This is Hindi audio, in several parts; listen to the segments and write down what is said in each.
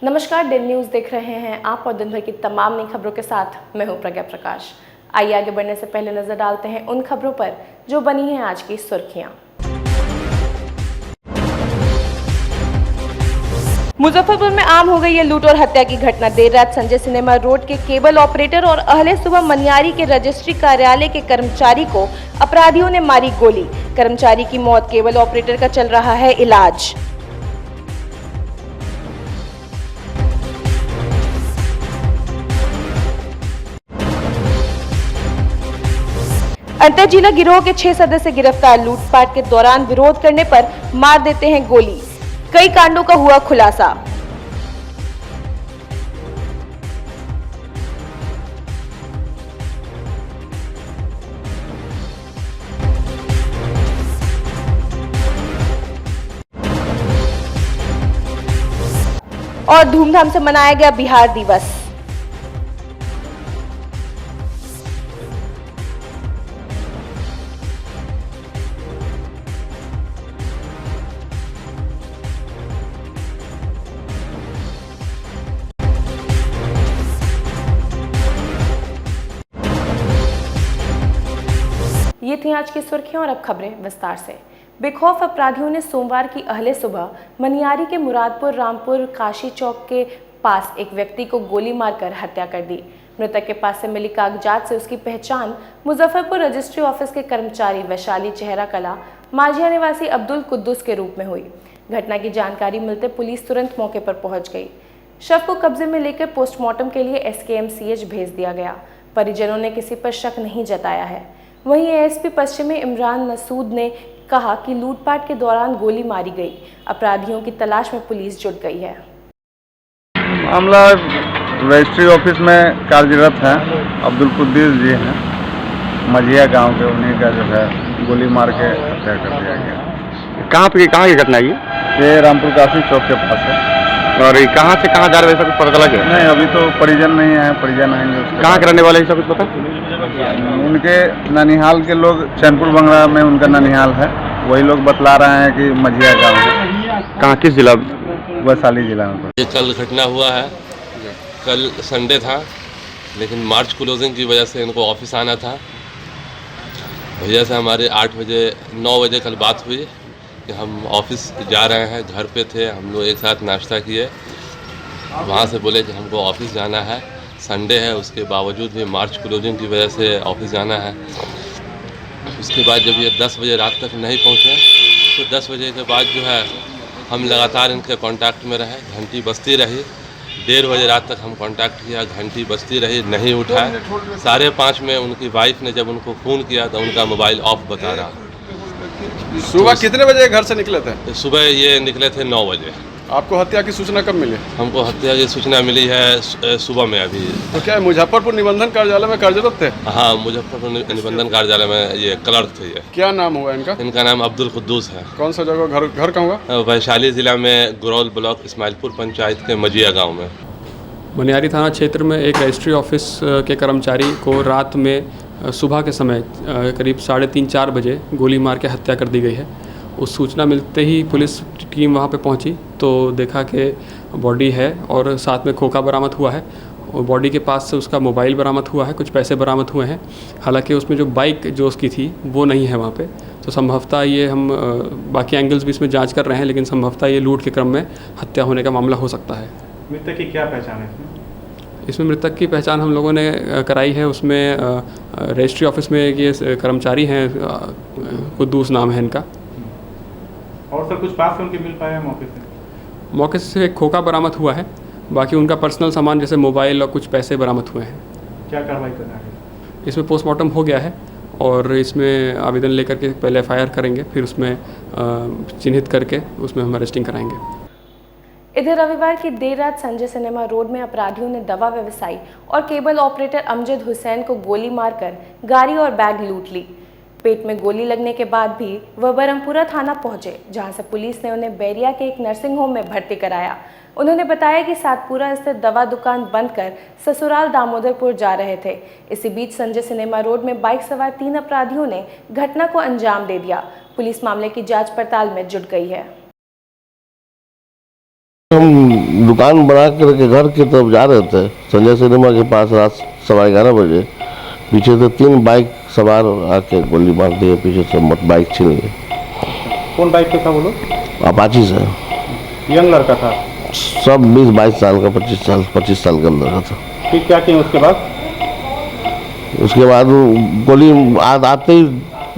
नमस्कार, डेली न्यूज़ देख रहे हैं आप और दिन भर की तमाम नई खबरों के साथ मैं हूं प्रज्ञा प्रकाश। आइए आगे बढ़ने से पहले नजर डालते हैं उन खबरों पर जो बनी हैं आज की सुर्खियां। मुजफ्फरपुर में आम हो गई है लूट और हत्या की घटना। देर रात संजय सिनेमा रोड के केबल ऑपरेटर और अहले सुबह मनियारी के रजिस्ट्री कार्यालय के कर्मचारी को अपराधियों ने मारी गोली। कर्मचारी की मौत, केबल ऑपरेटर का चल रहा है इलाज। अंतर जिला गिरोह के 6 सदस्य गिरफ्तार। लूटपाट के दौरान विरोध करने पर मार देते हैं गोली। कई कांडों का हुआ खुलासा। और धूमधाम से मनाया गया बिहार दिवस। ये थी आज की सुर्खियां और अब खबरें विस्तार से। बेखौफ अपराधियों ने सोमवार की अहले सुबह मनियारी के मुरादपुर रामपुर काशी चौक के पास एक व्यक्ति को गोली मारकर हत्या कर दी। मृतक के पास से मिली कागजात से उसकी पहचान मुजफ्फरपुर रजिस्ट्री ऑफिस के कर्मचारी वैशाली चेहरा कला माझिया निवासी अब्दुल कुद्दूस के रूप में हुई। घटना की जानकारी मिलते पुलिस तुरंत मौके पर पहुंच गई। शव को कब्जे में लेकर पोस्टमार्टम के लिए SKMCH भेज दिया गया। परिजनों ने किसी पर शक नहीं जताया है। वहीं ASP पश्चिमी इमरान मसूद ने कहा कि लूटपाट के दौरान गोली मारी गई। अपराधियों की तलाश में पुलिस जुट गई है। मामला रजिस्ट्री ऑफिस में कार्यरत हैं अब्दुल कुद्दूस जी हैं, मझिया गांव के, उन्हीं का जो है गोली मार के हत्या कर दिया गया। कहाँ की घटना ये रामपुर काशी चौक के पास है। और ये कहाँ से कहाँ जा रहे हैं कुछ पता चला क्या? नहीं, अभी तो परिजन नहीं है, परिजन आएंगे। कहाँ के रहने वाले हैं, कुछ पता? उनके ननिहाल के लोग, चैनपुर बंगला में उनका ननिहाल है। वही लोग बतला रहे हैं कि मझिया गाँव है। कहाँ, किस जिला? वैशाली जिला में। ये कल घटना हुआ है। कल संडे था, लेकिन मार्च क्लोजिंग की वजह से इनको ऑफिस आना था। भैया से हमारे 9 बजे कल बात हुई कि हम ऑफिस जा रहे हैं। घर पे थे हम लोग, एक साथ नाश्ता किए। वहाँ से बोले कि हमको ऑफिस जाना है, संडे है, उसके बावजूद भी मार्च क्लोजिंग की वजह से ऑफिस जाना है। उसके बाद जब ये 10 बजे रात तक नहीं पहुँचे तो 10 बजे के बाद जो है हम लगातार इनके कांटेक्ट में रहे। घंटी बजती रही, 1:30 बजे रात तक हम कांटेक्ट किया, घंटी बजती रही, नहीं उठाए। 5:30 में उनकी वाइफ ने जब उनको फ़ोन किया तो उनका मोबाइल ऑफ बता रहा। सुबह कितने बजे घर से निकले थे? सुबह ये निकले थे 9 बजे। आपको हत्या की सूचना कब मिली? हमको हत्या की सूचना मिली है सुबह में अभी। तो क्या मुजफ्फरपुर निबंधन कार्यालय में कार्यरत थे? हाँ, मुजफ्फरपुर निबंधन कार्यालय में ये क्लर्क थे। ये क्या नाम हुआ इनका? इनका नाम अब्दुल कुद्दूस है। कौन सा जगह घर कहाँ हुआ? वैशाली जिला में गुरौल ब्लॉक इस्माइलपुर पंचायत के मजिया गाँव में। मनियारी थाना क्षेत्र में एक रजिस्ट्री ऑफिस के कर्मचारी को रात में सुबह के समय करीब 3:30-4 बजे गोली मार के हत्या कर दी गई है। उस सूचना मिलते ही पुलिस टीम वहां पे पहुंची तो देखा कि बॉडी है और साथ में खोखा बरामद हुआ है। और बॉडी के पास से उसका मोबाइल बरामद हुआ है, कुछ पैसे बरामद हुए हैं। हालांकि उसमें जो बाइक जो उसकी थी वो नहीं है वहाँ पे। तो संभवतः ये हम बाकी एंगल्स भी इसमें जाँच कर रहे हैं, लेकिन संभवतः ये लूट के क्रम में हत्या होने का मामला हो सकता है। मृतक की क्या पहचान है इसमें? मृतक की पहचान हम लोगों ने कराई है। उसमें रजिस्ट्री ऑफिस में ये कर्मचारी हैं, कुद्दूस नाम है इनका। और सर कुछ पास उनके मिल पाया मौके से? मौके से एक खोखा बरामद हुआ है। बाकी उनका पर्सनल सामान जैसे मोबाइल और कुछ पैसे बरामद हुए हैं। क्या कार्रवाई करना है? इसमें पोस्टमार्टम हो गया है और इसमें आवेदन लेकर के पहले FIR करेंगे, फिर उसमें चिन्हित करके उसमें हम अरेस्टिंग कराएंगे। इधर रविवार की देर रात संजय सिनेमा रोड में अपराधियों ने दवा व्यवसायी और केबल ऑपरेटर अमजद हुसैन को गोली मारकर गाड़ी और बैग लूट ली। पेट में गोली लगने के बाद भी वह बरमपुरा थाना पहुंचे, जहां से पुलिस ने उन्हें बैरिया के एक नर्सिंग होम में भर्ती कराया। उन्होंने बताया कि सातपुरा स्थित दवा दुकान बंद कर ससुराल दामोदरपुर जा रहे थे। इसी बीच संजय सिनेमा रोड में बाइक सवार 3 अपराधियों ने घटना को अंजाम दे दिया। पुलिस मामले की जांच पड़ताल में जुट गई है। हम दुकान बना करके घर की तरफ जा रहे थे संजय सिनेमा के पास रात 11:15 बजे। पीछे से 3 बाइक सवार आके गोली मार दिए, पीछे से बाइक छीन ली। कौन बाइक पे था वो लोग? अपाची से। यंग लड़का था? सब 20-22 साल का, 25 साल का लड़का था। फिर क्या किया उसके बाद? उसके बाद वो गोली आते ही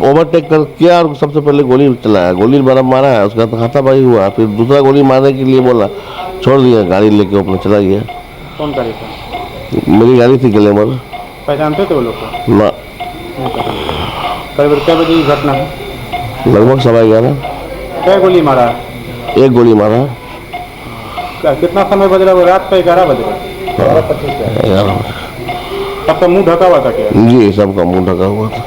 ओवरटेक कर किया और सबसे पहले गोली चलाया। गोली बड़ा मारा है, उसका हाथापाई हुआ। फिर दूसरा गोली मारने के लिए बोला, छोड़ दिया, गाड़ी लेके अपना चला गया। कौन गाड़ी था? मेरी गाड़ी थी ग्लैमर। पहचानते थे वो लोग को? ना। करीब क्या बजे की घटना है? लगभग 11:15। क्या गोली मारा? एक गोली मारा। कितना समय बज रहा है? रात का 11 बज रहा है। 11। सबका मुंह ढका हुआ था क्या? जी, सबका मुंह ढका हुआ था।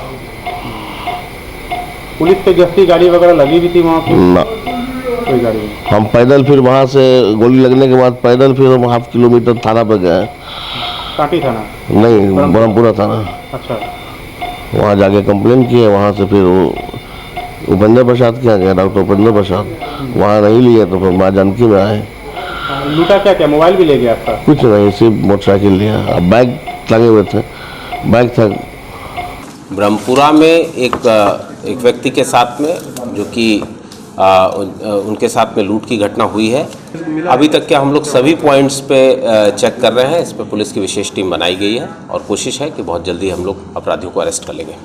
पुलिस के गश्ती गाड़ी वगैरह लगी भी थी वहाँ पे? ना, कोई गाड़ी नहीं। हम पैदल फिर वहाँ से गोली लगने के बाद पैदल फिर हम 1/2 किलोमीटर थाना पर गए। काटी थाना? नहीं, ब्रह्मपुरा थाना। अच्छा। वहाँ जाके कंप्लेन किए। वहाँ से फिर वो उपेंद्र प्रसाद के यहाँ गए, डॉक्टर उपेंद्र प्रसाद। वहाँ नहीं लिए तो फिर माँ जानकी में आए। लूटा क्या क्या? मोबाइल भी ले गया आपका? कुछ नहीं, सिर्फ मोटरसाइकिल लिया। अब बैग लगे हुए थे, बैग था। ब्रह्मपुरा में एक व्यक्ति के साथ में जो कि उनके साथ में लूट की घटना हुई है। अभी तक के हम लोग सभी पॉइंट्स पे चेक कर रहे हैं। इस पर पुलिस की विशेष टीम बनाई गई है और कोशिश है कि बहुत जल्दी हम लोग अपराधियों को अरेस्ट कर लेंगे।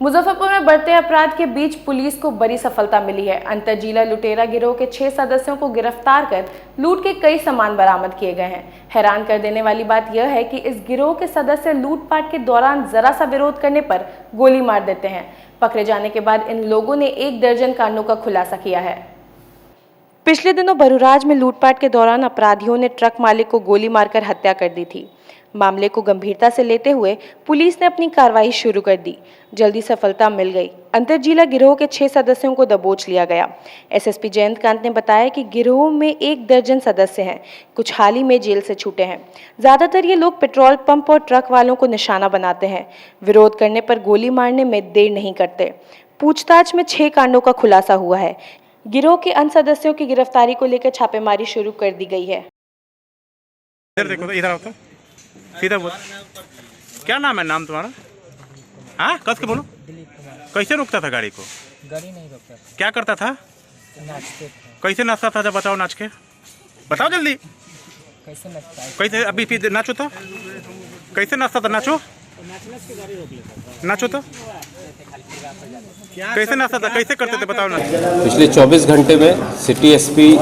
मुजफ्फरपुर में बढ़ते अपराध के बीच पुलिस को बड़ी सफलता मिली है। अंतरजिला लुटेरा गिरोह के 6 सदस्यों को गिरफ्तार कर लूट के कई सामान बरामद किए गए हैं। हैरान कर देने वाली बात यह है कि इस गिरोह के सदस्य लूटपाट के दौरान जरा सा विरोध करने पर गोली मार देते हैं। पकड़े जाने के बाद इन लोगों ने 1 दर्जन कांडों का खुलासा किया है। पिछले दिनों बरूराज में लूटपाट के दौरान अपराधियों ने ट्रक मालिक को गोली मारकर हत्या कर दी थी। मामले को गंभीरता से लेते हुए पुलिस ने अपनी कार्रवाई शुरू कर दी। जल्दी सफलता मिल गई। अंतरजिला गिरोह के 6 सदस्यों को दबोच लिया गया। एसएसपी जयंतकांत ने बताया कि गिरोह में 1 दर्जन सदस्य हैं। कुछ हाल ही में जेल से छूटे हैं। ज्यादातर ये लोग पेट्रोल पंप और ट्रक वालों को निशाना बनाते हैं। विरोध करने पर गोली मारने में देर नहीं करते। पूछताछ में 6 कांडों का खुलासा हुआ है। गिरोह के अन्य सदस्यों की गिरफ्तारी को लेकर छापेमारी शुरू कर दी गई है। इधर देखो, इधर आओ तो सीधा बोल। क्या नाम है? नाम तुम्हारा? हाँ, कस के बोलो। कैसे रोकता था गाड़ी को? गाड़ी नहीं रोकता था। क्या करता था? नाचते थे। कैसे नाचता था? जब बताओ, नाच के बताओ जल्दी। कैसे नाचता है? कैसे? अभी फिर नाचो तो। कैसे नाचता था? नाचो, नाचो तो। कैसे नाचता था? कैसे करते थे? बताओ ना। पिछले 24 घंटे में city SP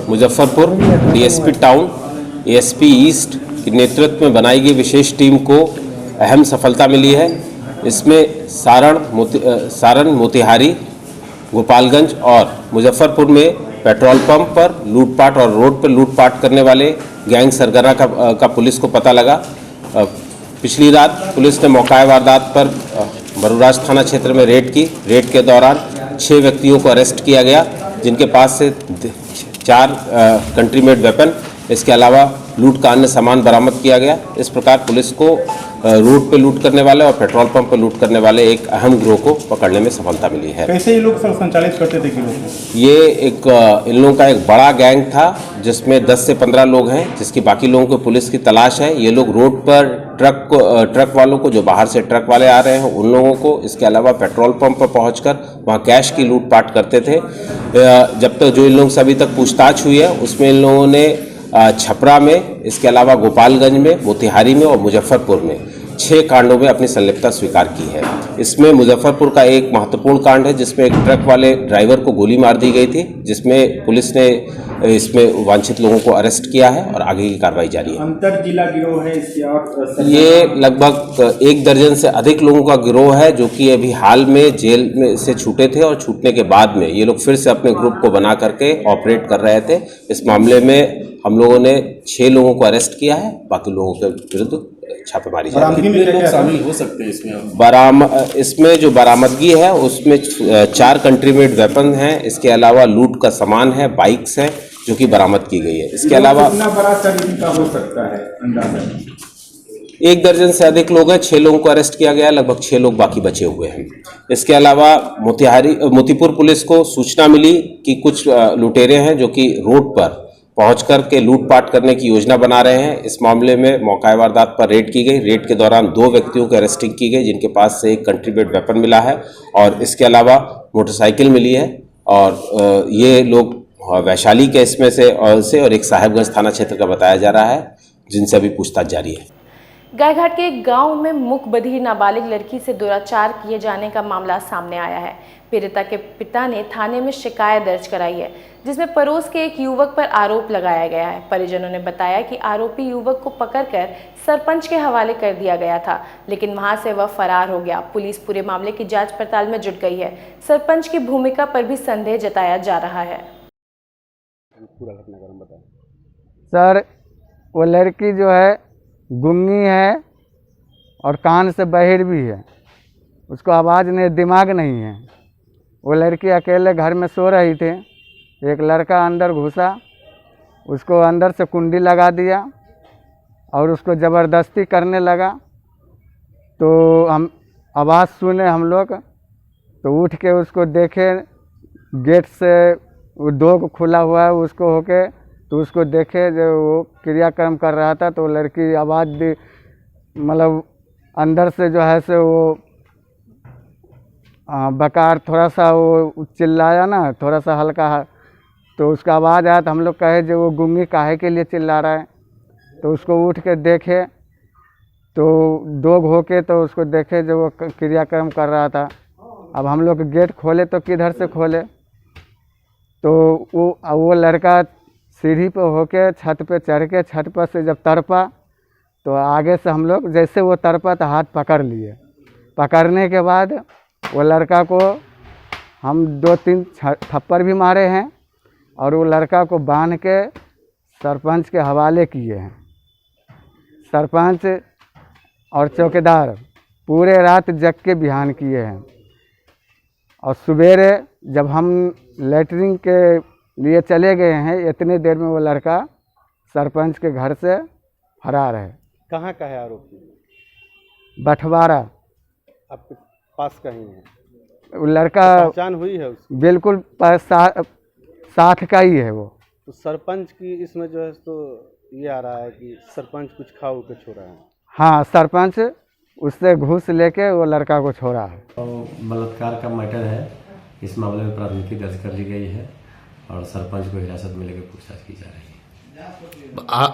Muzaffarpur, DSP town, ASP east के नेतृत्व में बनाई गई विशेष टीम को अहम सफलता मिली है। इसमें सारण, मोतिहारी, गोपालगंज और मुजफ्फरपुर में पेट्रोल पंप पर लूटपाट और रोड पर लूटपाट करने वाले गैंग सरगना का पुलिस को पता लगा। पिछली रात पुलिस ने मौका वारदात पर बरूराज थाना क्षेत्र में रेड की। रेड के दौरान 6 व्यक्तियों को अरेस्ट किया गया, जिनके पास से 4 कंट्री मेड वेपन, इसके अलावा लूट का अन्य सामान बरामद किया गया। इस प्रकार पुलिस को रोड पे लूट करने वाले और पेट्रोल पंप पे लूट करने वाले एक अहम गिरोह को पकड़ने में सफलता मिली है। कैसे ये लोग सब संचालित करते थे गिरोह को? ये इन लोगों का एक बड़ा गैंग था जिसमें 10 से 15 लोग हैं, जिसकी बाकी लोगों को पुलिस की तलाश है। ये लोग रोड पर ट्रक वालों को, जो बाहर से ट्रक वाले आ रहे हैं उन लोगों को, इसके अलावा पेट्रोल पंप पर पहुंचकर वहां कैश की लूटपाट करते थे। जब तक जो इन लोगों से अभी तक पूछताछ हुई है उसमें इन लोगों ने छपरा में, इसके अलावा गोपालगंज में, मोतिहारी में और मुजफ्फरपुर में 6 कांडों में अपनी संलिप्तता स्वीकार की है। इसमें मुजफ्फरपुर का एक महत्वपूर्ण कांड है जिसमें एक ट्रक वाले ड्राइवर को गोली मार दी गई थी, जिसमें पुलिस ने इसमें वांछित लोगों को अरेस्ट किया है और आगे की कार्रवाई जारी है। अंतर जिला गिरोह है इसकी और ये लगभग 1 दर्जन से अधिक लोगों का गिरोह है जो कि अभी हाल में जेल में से छूटे थे और छूटने के बाद में ये लोग फिर से अपने ग्रुप को बना करके ऑपरेट कर रहे थे। इस मामले में हम लोगों ने 6 लोगों को अरेस्ट किया है, बाकी लोगों के विरुद्ध छापेमारी जारी है। शामिल हो सकते हैं इसमें जो बरामदगी है उसमें 4 कंट्री मेड वेपन हैं, इसके अलावा लूट का सामान है, बाइक्स हैं जो कि बरामद की गई है। इसके अलावा कितना बड़ा तरीका हो सकता है अंदाजा? 1 दर्जन से अधिक लोग हैं। 6 लोगों को अरेस्ट किया गया है, लगभग 6 लोग बाकी बचे हुए हैं। इसके अलावा मोतीपुर पुलिस को सूचना मिली कि कुछ लुटेरे हैं जो कि रोड पर पहुंचकर के लूटपाट करने की योजना बना रहे हैं। इस मामले में मौका वारदात पर रेड की गई। रेड के दौरान 2 व्यक्तियों की अरेस्टिंग की गई, जिनके पास से एक कंट्रीब्यूट वेपन मिला है और इसके अलावा मोटरसाइकिल मिली है। और ये लोग वैशाली के इसमें से और एक साहेबगंज थाना क्षेत्र का बताया जा रहा है, जिनसे अभी पूछताछ जारी है। गायघाट के एक गांव में मुख बधिर नाबालिग लड़की से दुराचार किए जाने का मामला सामने आया है। पीड़िता के पिता ने थाने में शिकायत दर्ज कराई है, जिसमें पड़ोस के एक युवक पर आरोप लगाया गया है। परिजनों ने बताया कि आरोपी युवक को पकड़कर सरपंच के हवाले कर दिया गया था, लेकिन वहां से वह फरार हो गया। पुलिस पूरे मामले की जांच पड़ताल में जुट गई है। सरपंच की भूमिका पर भी संदेह जताया जा रहा है। सर, वो लड़की जो है गूंगी है और कान से बहिर भी है, उसको आवाज़ नहीं, दिमाग नहीं है। वो लड़की अकेले घर में सो रही थी, एक लड़का अंदर घुसा, उसको अंदर से कुंडी लगा दिया और उसको ज़बरदस्ती करने लगा। तो हम आवाज़ सुने हम लोग, तो उठ के उसको देखे, गेट से वो डोर खुला हुआ है, उसको होके तो उसको देखे जो वो क्रियाक्रम कर रहा था। तो लड़की आवाज़ दी, मतलब अंदर से जो है से वो बकार थोड़ा सा वो चिल्लाया ना, थोड़ा सा हल्का, तो उसका आवाज़ आया। तो हम लोग कहे जो वो गूंगी काहे के लिए चिल्ला रहा है। तो उसको उठ के देखे, तो डोग होके तो उसको देखे जो वो क्रियाक्रम कर रहा था। अब हम लोग गेट खोले तो किधर से खोले, तो वो लड़का सीढ़ी पे होके छत पे चढ़ के, छत पर से जब तड़पा तो आगे से हम लोग जैसे वो तड़पा तो हाथ पकड़ लिए। पकड़ने के बाद वो लड़का को हम 2-3 थप्पड़ भी मारे हैं और वो लड़का को बांध के सरपंच के हवाले किए हैं। सरपंच और चौकीदार पूरे रात जग के बिहान किए हैं और सवेरे जब हम लेटरिन के लिए चले गए हैं, इतने देर में वो लड़का सरपंच के घर से फरार है। कहाँ का है आरोपी? बटवारा आपके पास कहीं है? वो लड़का पहचान हुई है उसकी? बिल्कुल साथ का ही है वो। तो सरपंच की इसमें जो है तो ये आ रहा है कि सरपंच कुछ खाओ के छोड़ा है। हाँ, सरपंच उससे घूस लेके वो लड़का को छोड़ा है। तो बलात्कार का मैटर है, इस मामले में प्राथमिकी दर्ज कर ली गई है और सरपंच को हिरासत में लेकर पूछताछ की जा रही है।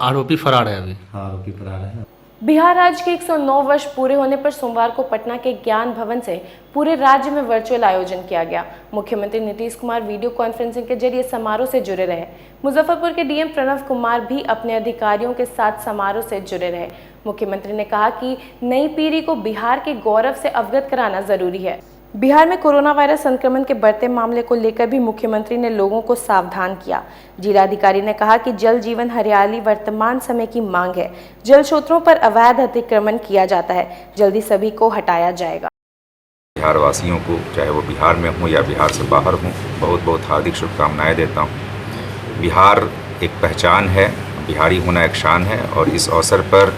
आरोपी फरार है अभी? हाँ, आरोपी फरार है। बिहार राज्य के 109 वर्ष पूरे होने पर सोमवार को पटना के ज्ञान भवन से पूरे राज्य में वर्चुअल आयोजन किया गया। मुख्यमंत्री नीतीश कुमार वीडियो कॉन्फ्रेंसिंग के जरिए समारोह से जुड़े रहे। मुजफ्फरपुर के डीएम प्रणव कुमार भी अपने अधिकारियों के साथ समारोह से जुड़े रहे। मुख्यमंत्री ने कहा कि नई पीढ़ी को बिहार के गौरव से अवगत कराना जरूरी है। बिहार में कोरोना वायरस संक्रमण के बढ़ते मामले को लेकर भी मुख्यमंत्री ने लोगों को सावधान किया। जिलाधिकारी ने कहा कि जल जीवन हरियाली वर्तमान समय की मांग है। जल स्रोतों पर अवैध अतिक्रमण किया जाता है, जल्दी सभी को हटाया जाएगा। बिहार वासियों को, चाहे वो बिहार में हों या बिहार से बाहर हों, बहुत बहुत हार्दिक शुभकामनाएं देता हूँ। बिहार एक पहचान है, बिहारी होना एक शान है और इस अवसर पर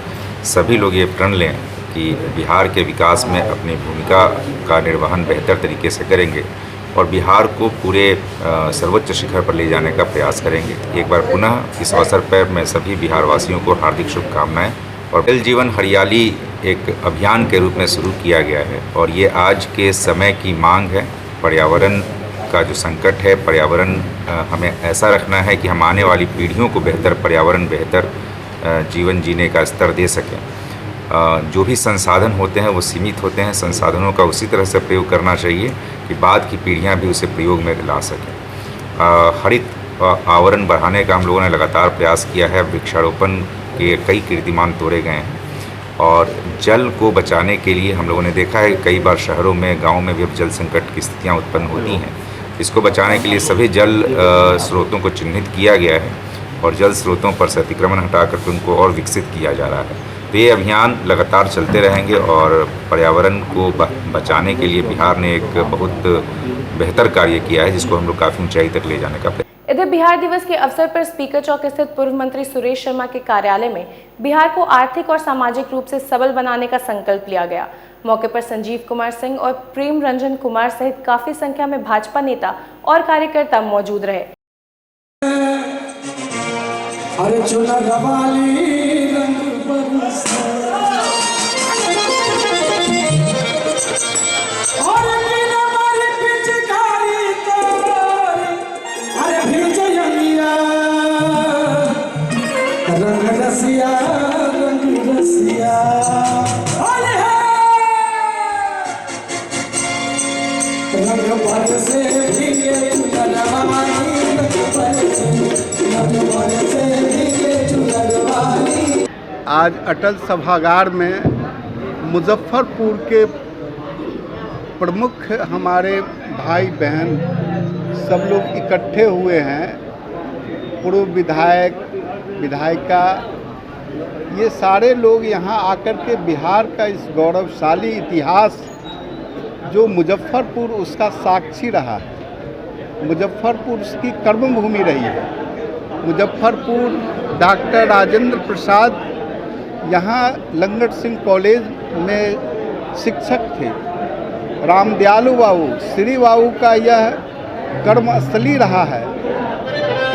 सभी लोग ये प्रण लें कि बिहार के विकास में अपनी भूमिका का निर्वहन बेहतर तरीके से करेंगे और बिहार को पूरे सर्वोच्च शिखर पर ले जाने का प्रयास करेंगे। एक बार पुनः इस अवसर पर मैं सभी बिहार वासियों को हार्दिक शुभकामनाएं। और जल जीवन हरियाली एक अभियान के रूप में शुरू किया गया है और ये आज के समय की मांग है। पर्यावरण का जो संकट है, पर्यावरण हमें ऐसा रखना है कि हम आने वाली पीढ़ियों को बेहतर पर्यावरण, बेहतर जीवन जीने का स्तर दे सकें। जो भी संसाधन होते हैं वो सीमित होते हैं, संसाधनों का उसी तरह से प्रयोग करना चाहिए कि बाद की पीढ़ियां भी उसे प्रयोग में ला सकें। हरित आवरण बढ़ाने का हम लोगों ने लगातार प्रयास किया है। वृक्षारोपण के कई कीर्तिमान तोड़े गए हैं और जल को बचाने के लिए हम लोगों ने देखा है कई बार शहरों में, गाँव में भी अब जल संकट की स्थितियाँ उत्पन्न होती हैं। इसको बचाने के लिए सभी जल स्रोतों को चिन्हित किया गया है और जल स्रोतों पर से अतिक्रमण हटा करके उनको और विकसित किया जा रहा है। तो ये अभियान लगातार चलते रहेंगे और पर्यावरण को बचाने के लिए बिहार ने एक बहुत बेहतर कार्य किया है, जिसको हम लोग काफ़ी ऊंचाई तक ले जाने का प्रयास। इधर बिहार दिवस के अवसर पर स्पीकर चौक स्थित पूर्व मंत्री सुरेश शर्मा के कार्यालय में बिहार को आर्थिक और सामाजिक रूप से सबल बनाने का संकल्प लिया गया। मौके पर संजीव कुमार सिंह और प्रेम रंजन कुमार सहित काफी संख्या में भाजपा नेता और कार्यकर्ता मौजूद रहे। हर चुनर वाली रंग बरसे और बिना मारे पिचकारी तारी अरे भिजयनिया रंग रसिया अरे रंग बरसे भीगे चुनर वाली रंग बरसे भीगे चुनर वाली। आज अटल सभागार में मुजफ्फरपुर के प्रमुख हमारे भाई बहन सब लोग इकट्ठे हुए हैं। पूर्व विधायक, विधायिका, ये सारे लोग यहाँ आकर के बिहार का इस गौरवशाली इतिहास जो मुजफ्फरपुर उसका साक्षी रहा है, मुजफ्फरपुर उसकी कर्मभूमि रही है। मुजफ्फरपुर डॉक्टर राजेंद्र प्रसाद यहाँ लंगट सिंह कॉलेज में शिक्षक थे। रामदयालु बाबू, श्री बाबू का यह कर्मस्थली रहा है।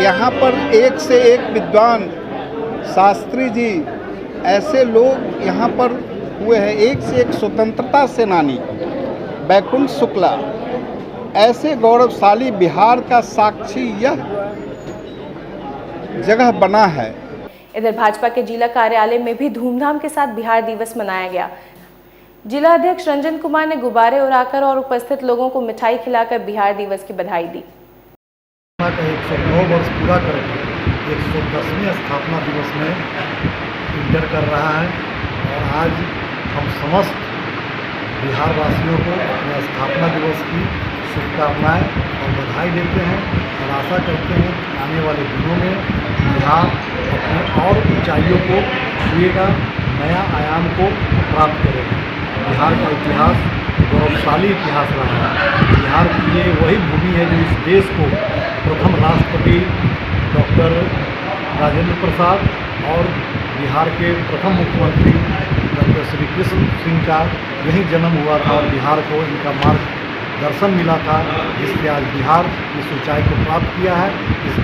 यहाँ पर एक से एक विद्वान, शास्त्री जी, ऐसे लोग यहाँ पर हुए हैं। एक से एक स्वतंत्रता सेनानी बैकुंठ शुक्ला, ऐसे गौरवशाली बिहार का साक्षी यह जगह बना है। इधर भाजपा के जिला कार्यालय में भी धूमधाम के साथ बिहार दिवस मनाया गया। जिला अध्यक्ष रंजन कुमार ने गुब्बारे उड़ाकर और उपस्थित लोगों को मिठाई खिलाकर बिहार दिवस की बधाई दी। 109 वर्ष पूरा करके 110वें स्थापना दिवस में इंटर कर रहा है और आज हम समस्त बिहार वासियों को अपने स्थापना दिवस की शुभकामनाएं और बधाई देते हैं और आशा करते हैं कि आने वाले दिनों में बिहार अपने और ऊंचाइयों को छुएगा, नया आयाम को प्राप्त करेगा। बिहार का इतिहास गौरवशाली इतिहास रहा है। बिहार की ये वही भूमि है जो इस देश को प्रथम राष्ट्रपति डॉक्टर राजेंद्र प्रसाद और बिहार के प्रथम मुख्यमंत्री डॉक्टर श्री कृष्ण सिंह का यही जन्म हुआ था और बिहार को इनका मार्गदर्शन मिला था, जिससे आज बिहार इस ऊंचाई को प्राप्त किया है। इस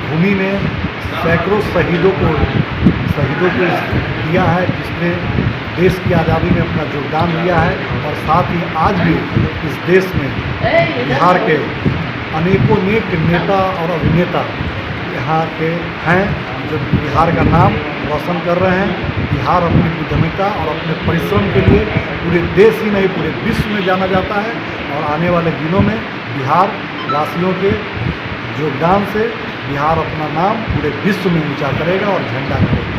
भूमि में सैकड़ों शहीदों को दिया है, जिसने देश की आज़ादी में अपना योगदान दिया है और साथ ही आज भी इस देश में बिहार के अनेकों नेता और अभिनेता यहाँ के हैं जो बिहार का नाम रोशन कर रहे हैं। बिहार अपनी उद्यमिता और अपने परिश्रम के लिए पूरे देश ही नहीं पूरे विश्व में जाना जाता है और आने वाले दिनों में बिहार वासियों के योगदान से बिहार अपना नाम पूरे विश्व में ऊंचा करेगा और झंडा करेगा।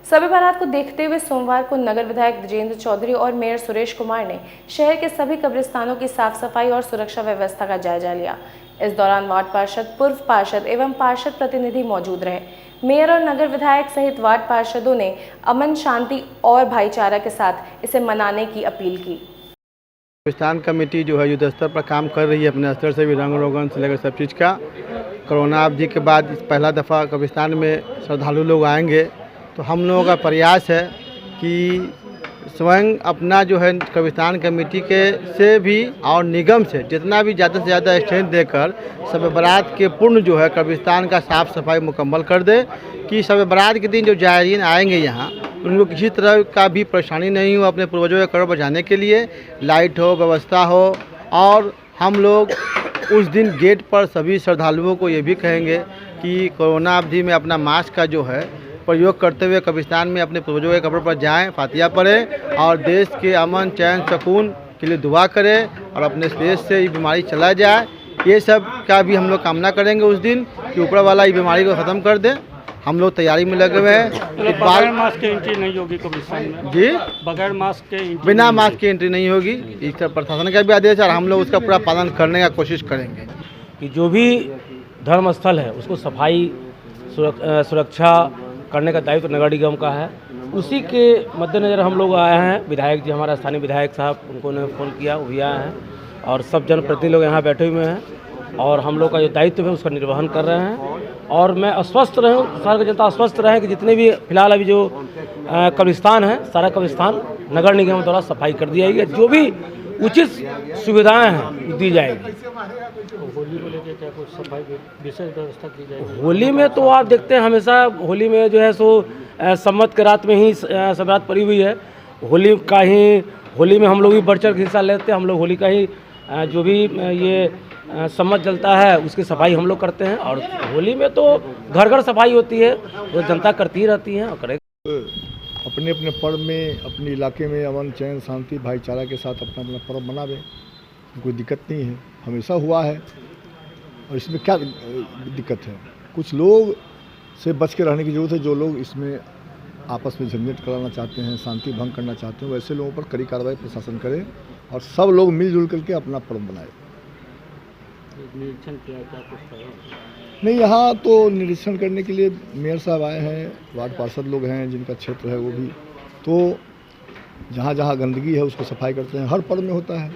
सभी बारात को देखते हुए सोमवार को नगर विधायक विजेंद्र चौधरी और मेयर सुरेश कुमार ने शहर के सभी कब्रिस्तानों की साफ सफाई और सुरक्षा व्यवस्था का जायजा लिया। इस दौरान वार्ड पार्षद, पूर्व पार्षद एवं पार्षद प्रतिनिधि मौजूद रहे। मेयर और नगर विधायक सहित वार्ड पार्षदों ने अमन, शांति और भाईचारा के साथ इसे मनाने की अपील की। कब्रिस्तान कमेटी जो है युद्ध स्तर पर काम कर रही है, अपने स्तर से भी रंग रोगन से लेकर सब चीज़ का। कोरोना अवधि के बाद पहला दफ़ा कब्रिस्तान में श्रद्धालु लोग आएंगे, तो हम लोगों का प्रयास है कि स्वयं अपना जो है कब्रिस्तान कमेटी के से भी और निगम से जितना भी ज़्यादा से ज़्यादा स्ट्रेंथ देकर शब बारात के पूर्ण जो है कब्रिस्तान का साफ़ सफाई मुकम्मल कर दे कि शब बारात के दिन जो जायरीन आएंगे यहाँ उनको किसी तरह का भी परेशानी नहीं हो। अपने पूर्वजों के कब्र बचाने के लिए लाइट हो, व्यवस्था हो। और हम लोग उस दिन गेट पर सभी श्रद्धालुओं को ये भी कहेंगे कि कोरोना अवधि में अपना मास्क का जो है प्रयोग करते हुए कब्रिस्तान में अपने पूर्वजों के कब्र पर जाएं, फातिया पढ़ें और देश के अमन, चैन, सुकून के लिए दुआ करें और अपने देश से ये बीमारी चला जाए। ये सब का भी हम लोग कामना करेंगे उस दिन कि ऊपर वाला ये बीमारी को ख़त्म कर दे। हम लोग तैयारी में लगे हुए हैं। बगैर मास्क के एंट्री नहीं होगी कब्रिस्तान में जी, बगैर मास्क के बिना मास्क की एंट्री नहीं होगी। इस प्रशासन का भी आदेश है और हम लोग उसका पूरा पालन करने का कोशिश करेंगे कि जो भी धर्म स्थल है उसको सफाई सुरक्षा करने का दायित्व नगर निगम का है। उसी के मद्देनज़र हम लोग आए हैं। विधायक जी, हमारा स्थानीय विधायक साहब, उनको ने फ़ोन किया, वो भी आए हैं और सब जनप्रतिनिधि लोग यहाँ बैठे हुए हैं और हम लोग का जो दायित्व है उसका निर्वहन कर रहे हैं। और मैं आश्वस्त रहूँ, सारी जनता आश्वस्त रहे कि जितने भी फिलहाल अभी जो कब्रिस्तान है, सारा कब्रिस्तान नगर निगम द्वारा सफाई कर दिया गई है। जो भी उचित सुविधाएं हैं दी जाएगी। होली को लेकर क्या कुछ सफाई विशेष व्यवस्था की जाएगी? होली में तो आप देखते हैं हमेशा होली में जो है सो सम्मत के रात में ही सवरात पड़ी हुई है। होली में हम लोग भी बढ़ चढ़ हिस्सा लेते हैं। हम लोग होली का ही जो भी ये सम्मत जलता है उसकी सफाई हम लोग करते हैं। और होली में तो घर घर सफाई होती है, वो जनता करती ही रहती है और करे। अपने अपने पर्व में अपने इलाके में अमन चैन शांति भाईचारा के साथ अपना अपना पर्व मनावे, कोई दिक्कत नहीं है, हमेशा हुआ है। और इसमें क्या दिक्कत है? कुछ लोग से बच के रहने की ज़रूरत है। जो लोग इसमें आपस में झंझट कराना चाहते हैं, शांति भंग करना चाहते हैं, वैसे लोगों पर कड़ी कार्रवाई प्रशासन करे और सब लोग मिलजुल करके अपना पर्व मनाए। निरीक्षण किया क्या कुछ? नहीं, यहाँ तो निरीक्षण करने के लिए मेयर साहब आए हैं, वार्ड पार्षद लोग हैं जिनका क्षेत्र है वो भी, तो जहाँ जहाँ गंदगी है उसको सफाई करते हैं। हर पर्व में होता है,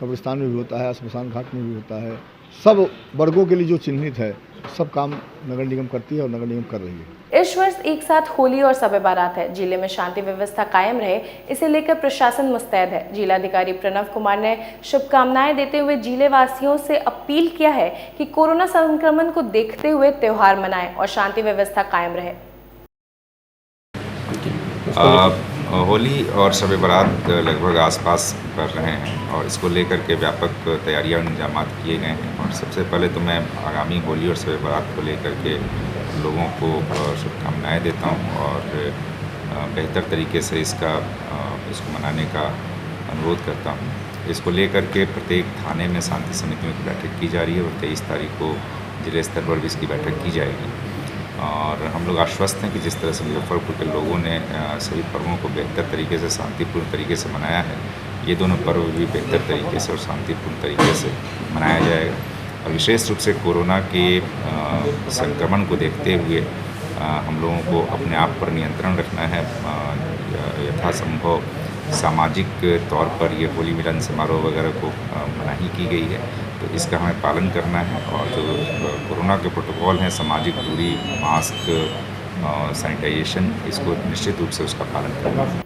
कब्रिस्तान में भी होता है, शमशान घाट में भी होता है। सब वर्गों के लिए जो चिन्हित है सब काम नगर निगम करती है और नगर निगम कर रही है। इस वर्ष एक साथ होली और शब बारात है। जिले में शांति व्यवस्था कायम रहे, इसे लेकर प्रशासन मुस्तैद है। जिलाधिकारी प्रणव कुमार ने शुभकामनाएं देते हुए जिले वासियों से अपील किया है कि कोरोना संक्रमण को देखते हुए त्योहार मनाएं और शांति व्यवस्था कायम रहे। होली और शब बारात लगभग आसपास कर रहे हैं और इसको लेकर के व्यापक तैयारियां और इंतजाम किए गए हैं। और सबसे पहले तो मैं आगामी होली और शब बारात को लेकर के लोगों को शुभकामनाएं देता हूं और बेहतर तरीके से इसको मनाने का अनुरोध करता हूं। इसको लेकर के प्रत्येक थाने में शांति समितियों की बैठक की जा रही है और 23 तारीख को जिले स्तर पर भी इसकी बैठक की जाएगी। और हम लोग आश्वस्त हैं कि जिस तरह से मुजफ्फरपुर के लोगों ने सभी पर्वों को बेहतर तरीके से शांतिपूर्ण तरीके से मनाया है, ये दोनों पर्व भी बेहतर तरीके से और शांतिपूर्ण तरीके से मनाया जाएगा। और विशेष रूप से कोरोना के संक्रमण को देखते हुए हम लोगों को अपने आप पर नियंत्रण रखना है। यथासंभव सामाजिक तौर पर ये होली मिलन समारोह वगैरह को मनाही की गई है, तो इसका हमें पालन करना है। और जो कोरोना के प्रोटोकॉल हैं, सामाजिक दूरी, मास्क, सैनिटाइजेशन, इसको निश्चित रूप से उसका पालन करना है।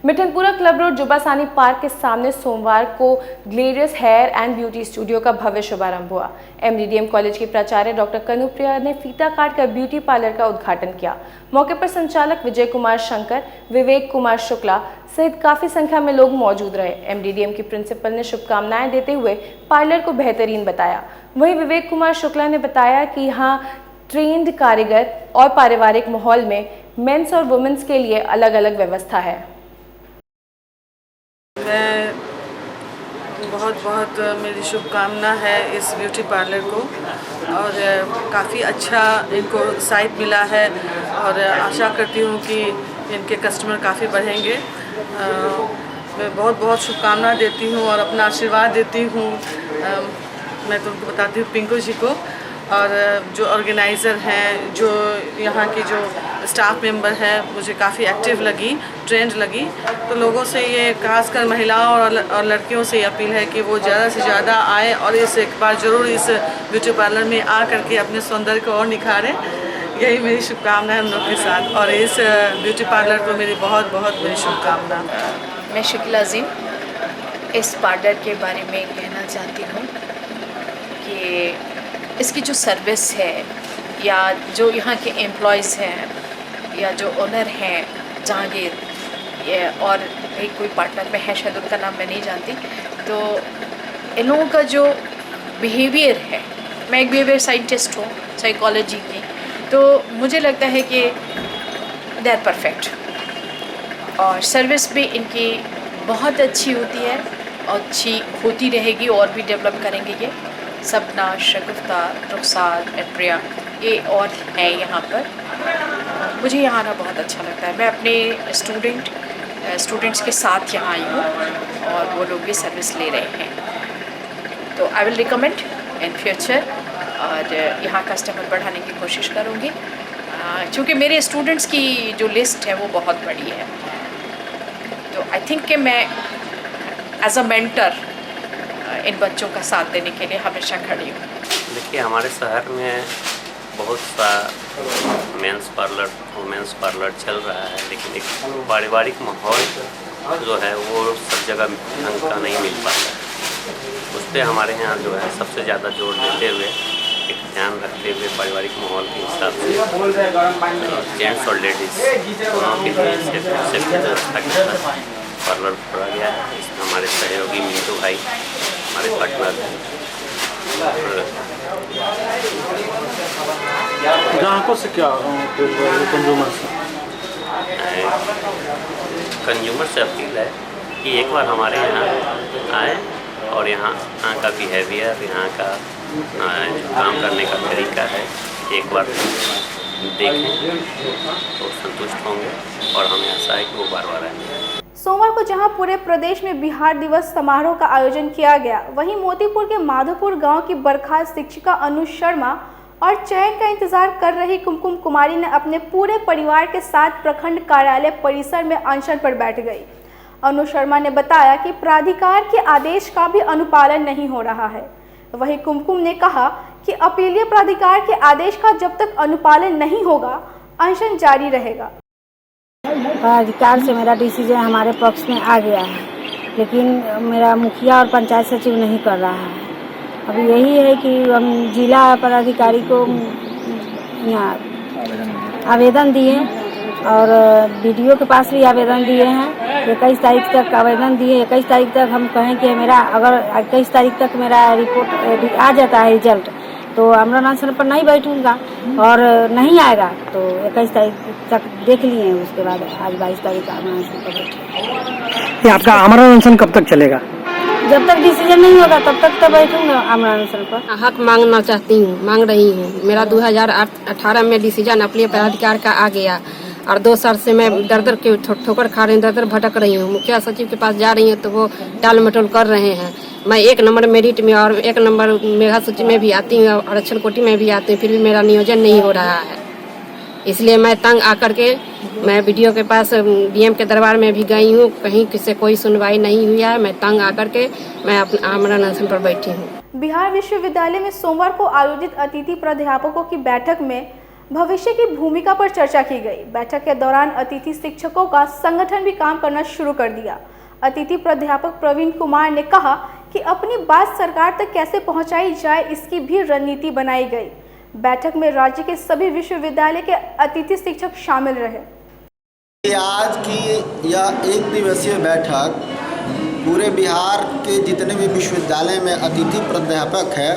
मिठनपुरा क्लब रोड जुबासानी पार्क के सामने सोमवार को ग्लेरियस हेयर एंड ब्यूटी स्टूडियो का भव्य शुभारंभ हुआ। एमडीडीएम कॉलेज की प्राचार्य डॉक्टर कनुप्रिया ने फीता काट कर ब्यूटी पार्लर का उद्घाटन किया। मौके पर संचालक विजय कुमार शंकर, विवेक कुमार शुक्ला सहित काफी संख्या में लोग मौजूद रहे। एमडीडीएम की प्रिंसिपल ने शुभकामनाएं देते हुए पार्लर को बेहतरीन बताया। वहीं विवेक कुमार शुक्ला ने बताया कि यहाँ ट्रेंड कारीगर और पारिवारिक माहौल में मेंस और वुमेन्स के लिए अलग अलग व्यवस्था है। मैं बहुत मेरी शुभकामना है इस ब्यूटी पार्लर को और काफ़ी अच्छा इनको साइट मिला है और आशा करती हूँ कि इनके कस्टमर काफ़ी बढ़ेंगे। मैं बहुत शुभकामना देती हूँ और अपना आशीर्वाद देती हूँ। मैं तुमको बताती हूँ पिंकू जी को और जो ऑर्गेनाइज़र हैं, जो यहाँ की जो स्टाफ मेंबर है, मुझे काफ़ी एक्टिव लगी, ट्रेंड लगी। तो लोगों से ये खासकर महिलाओं और लड़कियों से अपील है कि वो ज़्यादा से ज़्यादा आए और एक बार ज़रूर इस ब्यूटी पार्लर में आ करके अपने सौंदर्य को और निखारें। यही मेरी शुभकामना है हम लोग के साथ और इस ब्यूटी पार्लर को मेरी बहुत मेरी शुभकामना। मैं शकीला अजीम इस पार्लर के बारे में कहना चाहती हूँ कि इसकी जो सर्विस है या जो यहाँ के एम्प्लॉयज़ हैं या जो ओनर हैं जहांगीर और एक कोई पार्टनर में है, शायद उनका नाम मैं नहीं जानती, तो इन लोगों का जो बिहेवियर है, मैं एक बिहेवियर साइंटिस्ट हूँ साइकोलॉजी की, तो मुझे लगता है कि दे आर परफेक्ट और सर्विस भी इनकी बहुत अच्छी होती है और अच्छी होती रहेगी और भी डेवलप करेंगे ये। सपना, शगुफ्ता, रुखसार, प्रिया ये और हैं यहाँ पर। मुझे यहाँ आना बहुत अच्छा लगता है। मैं अपने स्टूडेंट्स के साथ यहाँ आई हूँ और वो लोग भी सर्विस ले रहे हैं, तो I will recommend in future और यहाँ कस्टमर बढ़ाने की कोशिश करूँगी क्योंकि मेरे स्टूडेंट्स की जो लिस्ट है वो बहुत बड़ी है। तो आई थिंक कि मैं एज अ मेंटर इन बच्चों का साथ देने के लिए हमेशा खड़ी हूँ। देखिए, हमारे शहर में बहुत सा मेंस पार्लर, वुमेंस पार्लर चल रहा है, लेकिन एक पारिवारिक माहौल जो है वो सब जगह ढंग का नहीं मिल पाता है। उस पर हमारे यहाँ जो है सबसे ज़्यादा जोर देते हुए, एक ध्यान रखते हुए पारिवारिक माहौल के हिसाब से जेंट्स और लेडीज़ दोनों के लिए सेफ्टी व्यवस्था के साथ पार्लर खोला गया है। इसमें हमारे सहयोगी मिंटू भाई हमारे पार्टनर हैं। ग्राहकों से क्या कंज्यूमर से अपील है कि एक बार हमारे यहाँ आए और यहाँ का बिहेवियर, यहाँ का काम करने का तरीका है, एक बार देखें तो संतुष्ट होंगे और हमें आशा है कि वो बार बार आएंगे। सोमवार को जहां पूरे प्रदेश में बिहार दिवस समारोह का आयोजन किया गया, वहीं मोतीपुर के माधोपुर गांव की बर्खास्त शिक्षिका अनु शर्मा और चयन का इंतजार कर रही कुमकुम कुमारी ने अपने पूरे परिवार के साथ प्रखंड कार्यालय परिसर में अनशन पर बैठ गई। अनु शर्मा ने बताया कि प्राधिकार के आदेश का भी अनुपालन नहीं हो रहा है। वहीं कुमकुम ने कहा कि अपीलीय प्राधिकार के आदेश का जब तक अनुपालन नहीं होगा, अनशन जारी रहेगा। प्राधिकार से मेरा डिसीजन हमारे पक्ष में आ गया है, लेकिन मेरा मुखिया और पंचायत सचिव नहीं कर रहा है। अब यही है कि हम जिला पदाधिकारी को यहाँ आवेदन दिए और बीडीओ के पास भी आवेदन दिए हैं। 21 तारीख तक आवेदन दिए। 21 तारीख तक हम कहें कि मेरा अगर 21 तारीख तक मेरा रिपोर्ट आ जाता है रिजल्ट, तो आमरण अनशन पर नहीं बैठूंगा, और नहीं आएगा तो 21 तारीख तक देख लिए। उसके बाद आज 22 तारीख का आमरण अनशन पर बैठे। आपका आमरण अनशन कब तक चलेगा? जब तक डिसीजन नहीं होगा तब तक तो बैठूंगा आमरण अनशन पर। हक मांगना चाहती हूँ, मांग रही हूँ। मेरा 2018 में डिसीजन अपने प्राधिकार का आ गया और 2 साल से मैं दर के ठोकर खा रही हूँ, दर भटक रही हूँ। मुखिया सचिव के पास जा रही हूँ तो वो टाल मटोल कर रहे हैं। मैं 1 नंबर मेरिट में और 1 नंबर मेधा सूची में भी आती हूँ, आरक्षण कोटि में भी आती हूँ, फिर भी मेरा नियोजन नहीं हो रहा है। इसलिए मैं तंग आकर के मैं बीडीओ के पास डीएम के दरबार में भी गई हूँ, कहीं किसी कोई सुनवाई नहीं हुई है। मैं तंग आकर के मैं अपने आमरण अनशन पर बैठी हूँ। बिहार विश्वविद्यालय में सोमवार को आयोजित अतिथि प्राध्यापकों की बैठक में भविष्य की भूमिका पर चर्चा की गई। बैठक के दौरान अतिथि शिक्षकों का संगठन भी काम करना शुरू कर दिया। अतिथि प्राध्यापक प्रवीण कुमार ने कहा कि अपनी बात सरकार तक कैसे पहुंचाई जाए, इसकी भी रणनीति बनाई गई। बैठक में राज्य के सभी विश्वविद्यालय के अतिथि शिक्षक शामिल रहे। आज की यह 1 दिवसीय बैठक पूरे बिहार के जितने भी विश्वविद्यालय में अतिथि प्राध्यापक है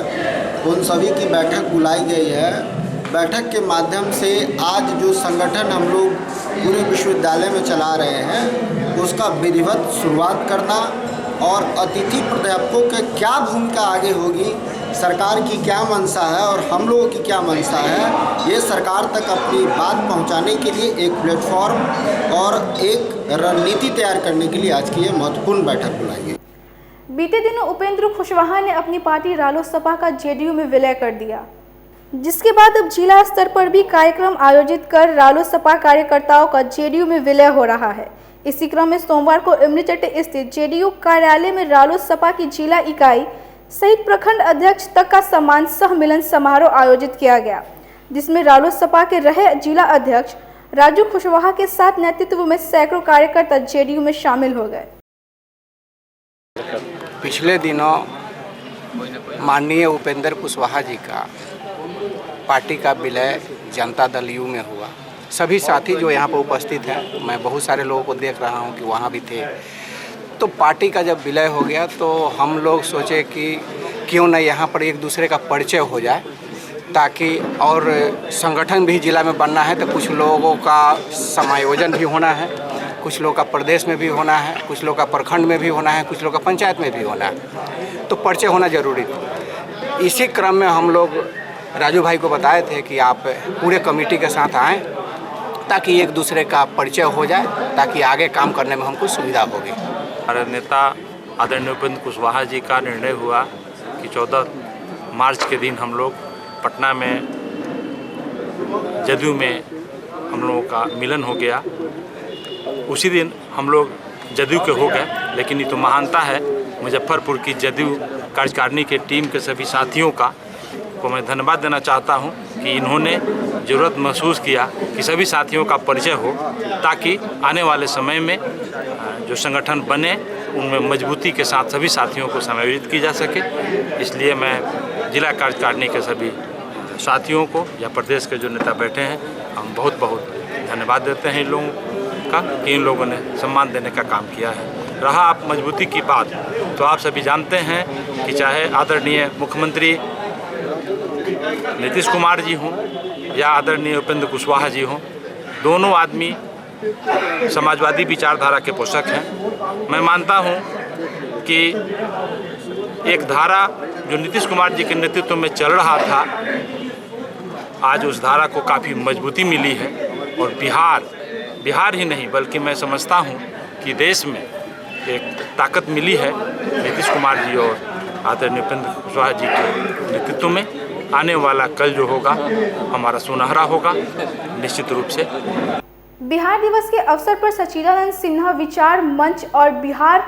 उन सभी की बैठक बुलाई गई है। बैठक के माध्यम से आज जो संगठन हम लोग पूरे विश्वविद्यालय में चला रहे हैं उसका विधिवत शुरुआत करना और अतिथि प्राध्यापकों की क्या भूमिका आगे होगी, सरकार की क्या मंशा है और हम लोगों की क्या मंशा है, ये सरकार तक अपनी बात पहुंचाने के लिए एक प्लेटफॉर्म और एक रणनीति तैयार करने के लिए आज की ये महत्वपूर्ण बैठक बुलाई गई। बीते दिनों उपेंद्र कुशवाहा ने अपनी पार्टी रालोसपा का जेडीयू में विलय कर दिया, जिसके बाद अब जिला स्तर पर भी कार्यक्रम आयोजित कर रालोसपा कार्यकर्ताओं का जेडीयू में विलय हो रहा है। इसी क्रम में सोमवार को इमलीचट्टी स्थित जेडीयू कार्यालय में रालोसपा की जिला इकाई सहित प्रखंड अध्यक्ष तक का सम्मान सह मिलन समारोह आयोजित किया गया, जिसमें रालोसपा के रहे जिला अध्यक्ष राजू कुशवाहा के साथ नेतृत्व में सैकड़ों कार्यकर्ता जेडीयू में शामिल हो गए। पिछले दिनों माननीय उपेंद्र कुशवाहा जी का पार्टी का विलय जनता दल यू में हुआ। सभी साथी जो यहाँ पर उपस्थित हैं, मैं बहुत सारे लोगों को देख रहा हूँ कि वहाँ भी थे। तो पार्टी का जब विलय हो गया तो हम लोग सोचे कि क्यों न यहाँ पर एक दूसरे का परिचय हो जाए, ताकि और संगठन भी जिला में बनना है तो कुछ लोगों का समायोजन भी होना है, कुछ लोगों का प्रदेश में भी होना है, कुछ लोगों का प्रखंड में भी होना है, कुछ लोगों का पंचायत में भी होना है, तो परिचय होना जरूरी था। इसी क्रम में हम लोग राजू भाई को बताए थे कि आप पूरे कमेटी के साथ आएँ ताकि एक दूसरे का परिचय हो जाए, ताकि आगे काम करने में हमको सुविधा होगी। हमारे नेता आदरणीय उपेंद्र कुशवाहा जी का निर्णय हुआ कि 14 मार्च के दिन हम लोग पटना में जदयू में हम लोगों का मिलन हो गया। उसी दिन हम लोग जदयू के हो गए, लेकिन ये तो महानता है मुजफ्फरपुर की जदयू कार्यकारिणी के टीम के सभी साथियों का को मैं धन्यवाद देना चाहता हूं कि इन्होंने ज़रूरत महसूस किया कि सभी साथियों का परिचय हो, ताकि आने वाले समय में जो संगठन बने उनमें मजबूती के साथ सभी साथियों को समायोजित की जा सके। इसलिए मैं जिला कार्यकारिणी के सभी साथियों को या प्रदेश के जो नेता बैठे हैं हम बहुत बहुत धन्यवाद देते हैं इन लोगों का कि इन लोगों ने सम्मान देने का काम किया है। रहा आप मजबूती की बात, तो आप सभी जानते हैं कि चाहे आदरणीय मुख्यमंत्री नीतीश कुमार जी हों या आदरणीय उपेंद्र कुशवाहा जी हों, दोनों आदमी समाजवादी विचारधारा के पोषक हैं। मैं मानता हूं कि एक धारा जो नीतीश कुमार जी के नेतृत्व में चल रहा था, आज उस धारा को काफ़ी मजबूती मिली है और बिहार ही नहीं बल्कि मैं समझता हूं कि देश में एक ताकत मिली है नीतीश कुमार जी और आदरणीय उपेंद्र कुशवाहा जी के नेतृत्व में। आने वाला कल जो होगा हमारा सुनहरा होगा निश्चित रूप से। बिहार दिवस के अवसर पर सच्चिदानंद सिन्हा विचार मंच और बिहार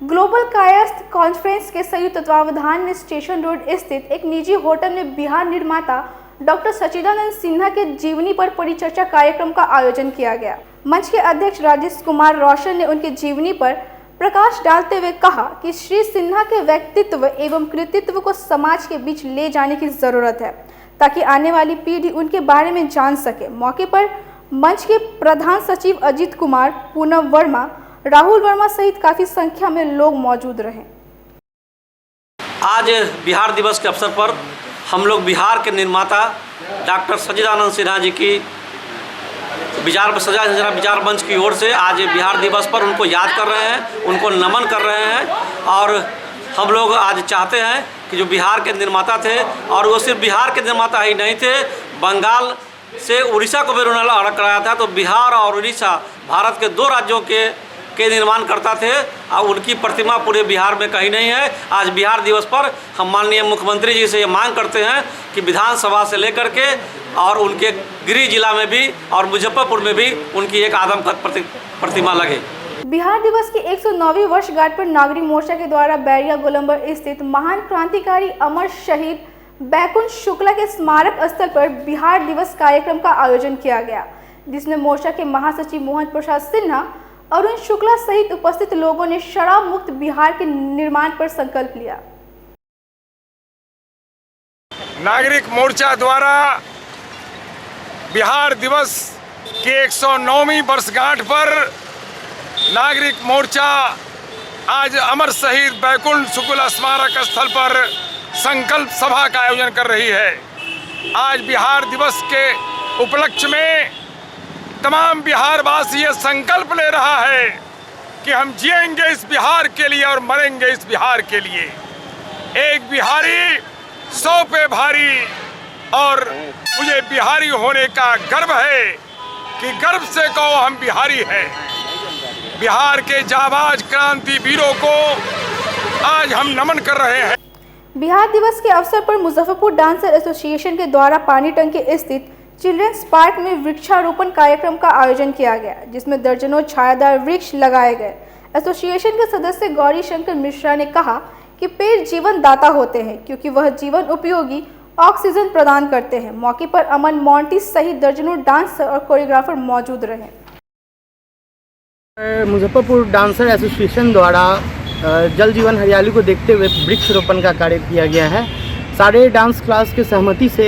ग्लोबल कायस्थ कॉन्फ्रेंस के संयुक्त तत्वावधान में स्टेशन रोड स्थित एक निजी होटल में बिहार निर्माता डॉक्टर सच्चिदानंद सिन्हा के जीवनी पर परिचर्चा कार्यक्रम का आयोजन किया गया। मंच के अध्यक्ष राजेश कुमार रोशन ने उनके जीवनी पर प्रकाश डालते हुए कहा कि श्री सिन्हा के व्यक्तित्व एवं कृतित्व को समाज के बीच ले जाने की जरूरत है ताकि आने वाली पीढ़ी उनके बारे में जान सके। मौके पर मंच के प्रधान सचिव अजीत कुमार, पूनम वर्मा, राहुल वर्मा सहित काफी संख्या में लोग मौजूद रहे। आज बिहार दिवस के अवसर पर हम लोग बिहार के निर्माता डॉक्टर सच्चिदानंद सिन्हा जी की विचार मंच की ओर से आज बिहार दिवस पर उनको याद कर रहे हैं, उनको नमन कर रहे हैं। और हम लोग आज चाहते हैं कि जो बिहार के निर्माता थे, और वो सिर्फ बिहार के निर्माता ही नहीं थे, बंगाल से उड़ीसा को भी उन्होंने अलग कराया था। तो बिहार और उड़ीसा भारत के दो राज्यों के निर्माण करता थे और उनकी प्रतिमा पूरे बिहार में कहीं नहीं है। आज बिहार दिवस पर हम माननीय मुख्यमंत्री जी से ये मांग करते हैं कि विधानसभा से लेकर के और उनके गृह जिला में भी और मुजफ्फरपुर में भी उनकी एक आदमकद प्रतिमा लगे। बिहार दिवस की 109वीं वर्षगांठ पर नागरिक मोर्चा के द्वारा बैरिया गोलंबर स्थित महान क्रांतिकारी अमर शहीद बैकुंठ शुक्ला के स्मारक स्थल पर बिहार दिवस कार्यक्रम का आयोजन किया गया, जिसमें मोर्चा के महासचिव मोहन प्रसाद सिन्हा, अरुण शुक्ला सहित उपस्थित लोगों ने शराब मुक्त बिहार के निर्माण पर संकल्प लिया। नागरिक मोर्चा द्वारा बिहार दिवस के 109वीं वर्षगांठ पर नागरिक मोर्चा आज अमर शहीद बैकुंठ शुक्ला स्मारक स्थल पर संकल्प सभा का आयोजन कर रही है। आज बिहार दिवस के उपलक्ष्य में तमाम बिहारवासी ये संकल्प ले रहा है कि हम जिएंगे इस बिहार के लिए और मरेंगे इस बिहार के लिए। एक बिहारी 100 पे भारी, और मुझे बिहारी होने का गर्व है कि गर्व से कहो हम बिहारी हैं। बिहार के जाबाज क्रांति वीरों को आज हम नमन कर रहे हैं। बिहार दिवस के अवसर पर मुजफ्फरपुर डांसर एसोसिएशन के द्वारा पानी टंकी स्थित चिल्ड्रंस पार्क में वृक्षारोपण कार्यक्रम का आयोजन किया गया, जिसमें दर्जनों छायादार वृक्ष लगाए गए। एसोसिएशन के सदस्य गौरी शंकर मिश्रा ने कहा कि पेड़ जीवन दाता होते हैं क्योंकि वह जीवन उपयोगी ऑक्सीजन प्रदान करते हैं। मौके पर अमन मोंटी सहित दर्जनों डांसर और कोरियोग्राफर मौजूद रहे। मुजफ्फरपुर डांसर एसोसिएशन द्वारा जल जीवन हरियाली को देखते हुए वृक्षारोपण का कार्य किया गया है। सारे डांस क्लास के सहमति से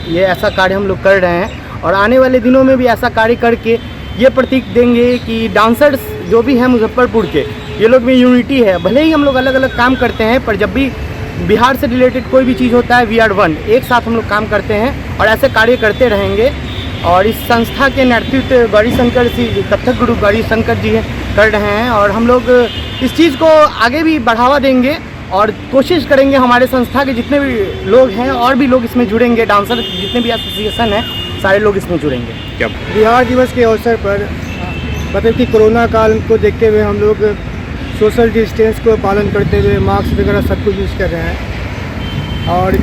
ये ऐसा कार्य हम लोग कर रहे हैं और आने वाले दिनों में भी ऐसा कार्य करके ये प्रतीक देंगे कि डांसर्स जो भी हैं मुजफ्फरपुर के, ये लोग में यूनिटी है। भले ही हम लोग अलग अलग काम करते हैं, पर जब भी बिहार से रिलेटेड कोई भी चीज़ होता है वी आर वन, एक साथ हम लोग काम करते हैं और ऐसे कार्य करते रहेंगे। और इस संस्था के नेतृत्व गौरी शंकर जी, कथक गुरु गौरी शंकर जी कर रहे हैं और हम लोग इस चीज़ को आगे भी बढ़ावा देंगे और कोशिश करेंगे हमारे संस्था के जितने भी लोग हैं और भी लोग इसमें जुड़ेंगे, डांसर जितने भी एसोसिएशन हैं सारे लोग इसमें जुड़ेंगे। क्या बिहार दिवस के अवसर पर मतलब कि कोरोना काल को देखते हुए हम लोग सोशल डिस्टेंस को पालन करते हुए मास्क वगैरह सब कुछ यूज़ कर रहे हैं और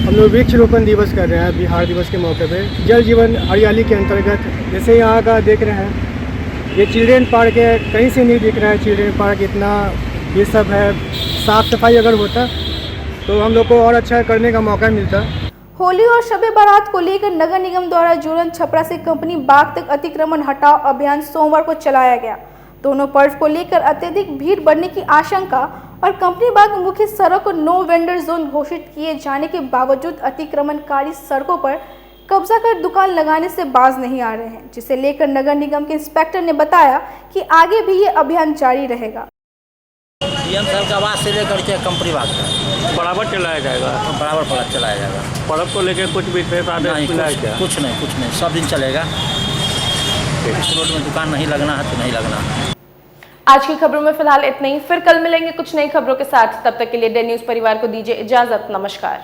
हम लोग वृक्षारोपण दिवस कर रहे हैं बिहार दिवस के मौके पे। जल जीवन हरियाली के अंतर्गत जैसे यहाँ का देख रहे हैं, ये चिल्ड्रेन पार्क है, कहीं से नहीं दिख रहा है चिल्ड्रेन पार्क, इतना ये सब है। साफ़ सफाई अगर होता तो हम लोग को और अच्छा करने का मौका मिलता। होली और शबे बारात को लेकर नगर निगम द्वारा जोरन छपरा से कंपनी बाग तक अतिक्रमण हटाओ अभियान सोमवार को चलाया गया। दोनों पर्व को लेकर अत्यधिक भीड़ बढ़ने की आशंका और कंपनी बाग मुख्य सड़क को नो वेंडर जोन घोषित किए जाने के बावजूद अतिक्रमणकारी सड़कों पर कब्जा कर दुकान लगाने से बाज नहीं आ रहे हैं, जिसे लेकर नगर निगम के इंस्पेक्टर ने बताया कि आगे भी ये अभियान जारी रहेगा। डीएम साहब का आवाज से लेकर के कंपनी बाग तक बराबर चलाया जाएगा, बराबर चलाया जाएगा। पर्व को लेकर कुछ भी कुछ नहीं, सब दिन चलेगा। इस रोड में दुकान नहीं लगना है तो नहीं लगना है। आज की खबरों में फिलहाल इतना ही, फिर कल मिलेंगे कुछ नई खबरों के साथ। तब तक के लिए डे न्यूज़ परिवार को दीजिए इजाजत। नमस्कार।